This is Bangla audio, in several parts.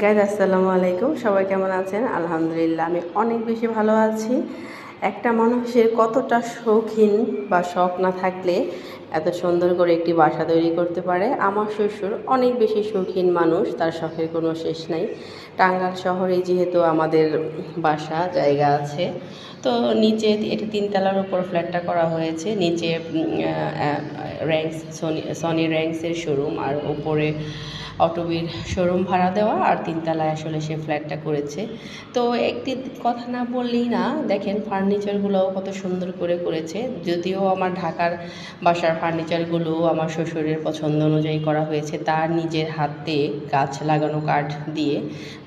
গাইজ আসসালামু আলাইকুম, সবাই কেমন আছেন? আলহামদুলিল্লাহ আমি অনেক বেশি ভালো আছি। একটা মানুষের কতটা শৌখিন বা শখ না থাকলে এত সুন্দর করে একটি বাসা তৈরি করতে পারে। আমার শ্বশুর অনেক বেশি শৌখিন মানুষ, তার শখের কোনো শেষ নাই। টাঙ্গাইল শহরে যেহেতু আমাদের বাসা জায়গা আছে, তো নিচে এটা 3 তলার উপর ফ্ল্যাটটা করা হয়েছে। নিচে র্যাঙ্কস সনি র্যাঙ্কসের শোরুম, আর উপরে অটোবির শোরুম ভাড়া দেওয়া, আর 3 তলায় আসলে সে ফ্ল্যাটটা করেছে। তো একটি কথা না বললেই না, দেখেন ফার্নিচারগুলোও কত সুন্দর করে করেছে। যদিও আমার ঢাকার বাসার ফার্নিচারগুলো আমার শ্বশুরের পছন্দ অনুযায়ী করা হয়েছে, তার নিজের হাতে গাছ লাগানো কাঠ দিয়ে।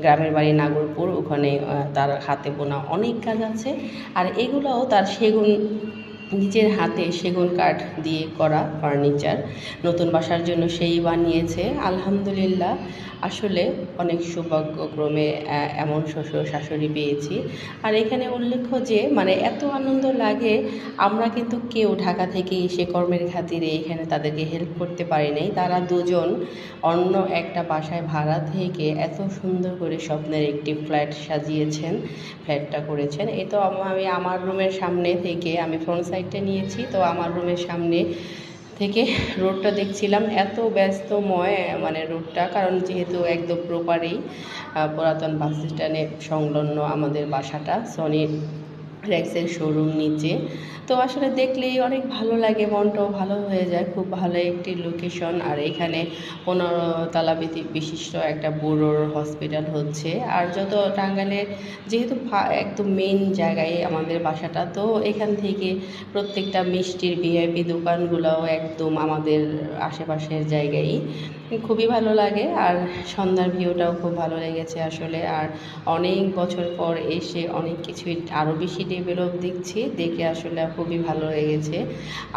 গ্রামের বাড়ি নাগরপুর, ওখানে তার হাতে বোনা অনেক কাজ আছে। আর এগুলোও তার নিজের হাতে সেগুন কাঠ দিয়ে করা ফার্নিচার। নতুন বাসার জন্য সেই বানিয়েছে। আলহামদুলিল্লাহ, আসলে অনেক সৌভাগ্যক্রমে এমন শ্বশুর শাশুড়ি পেয়েছি। আর এখানে উল্লেখ্য যে এত আনন্দ লাগে, আমরা কিন্তু কেউ ঢাকা থেকে এসে কর্মের খাতিরে এখানে তাদেরকে হেল্প করতে পারি নাই। তারা দুজন অন্য একটা বাসায় ভাড়া থেকে এত সুন্দর করে স্বপ্নের একটি ফ্ল্যাট সাজিয়েছেন, ফ্ল্যাটটা করেছেন। এই তো আমি আমার রুমের সামনে থেকে, আমি ফ্রন্ট সাইডটা নিয়েছি, তো আমার রুমের সামনে থেকে রোডটা দেখছিলাম। এত ব্যস্তময় রোডটা, কারণ যেহেতু একদম প্রপারেই পুরাতন বাস স্ট্যান্ডে সংলগ্ন আমাদের বাসাটা, সনি র্যাক্সের শোরুম নিচে। তো আসলে দেখলেই অনেক ভালো লাগে, মনটাও ভালো হয়ে যায়। খুব ভালো একটি লোকেশন। আর এখানে 15 তলা বিশিষ্ট একটা বুড়োর হসপিটাল হচ্ছে। আর যত টাঙ্গাইলের যেহেতু একদম মেইন জায়গায় আমাদের বাসাটা, তো এখান থেকে প্রত্যেকটা মিষ্টির ভিআইপি দোকানগুলোও একদম আমাদের আশেপাশের জায়গায়। খুবই ভালো লাগে। আর সন্ধ্যার ভিউটাও খুব ভালো লেগেছে আসলে। আর অনেক বছর পর এসে অনেক কিছুই আরও বেশি ডেভেলপ দেখছি, দেখে আসলে খুবই ভালো লেগেছে।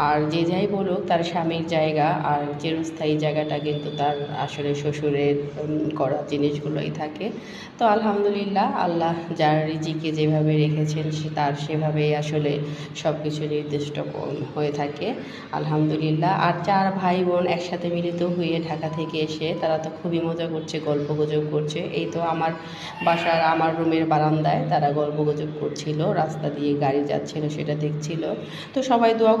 আর যে যাই বলুক, তার স্বামীর জায়গা আর চিরস্থায়ী জায়গাটা কিন্তু তার আসলে শ্বশুরের করা জিনিসগুলোই থাকে। তো আলহামদুলিল্লাহ, আল্লাহ যার রিজিকে যেভাবে রেখেছেন তার সেভাবেই আসলে সব কিছু নির্দিষ্ট হয়ে থাকে। আলহামদুলিল্লাহ। আর 4 ভাই বোন একসাথে মিলিত হয়ে ঢাকা থেকে এসে তারা তো খুবই মজা করছে, গল্পগুজব করছে। এই তো আমার বাসার আমার রুমের বারান্দায় তারা গল্পগুজব করছিল, রাস্তা দিয়ে গাড়ি যাচ্ছিল সেটা দেখছিল। তো সবাই দোয়া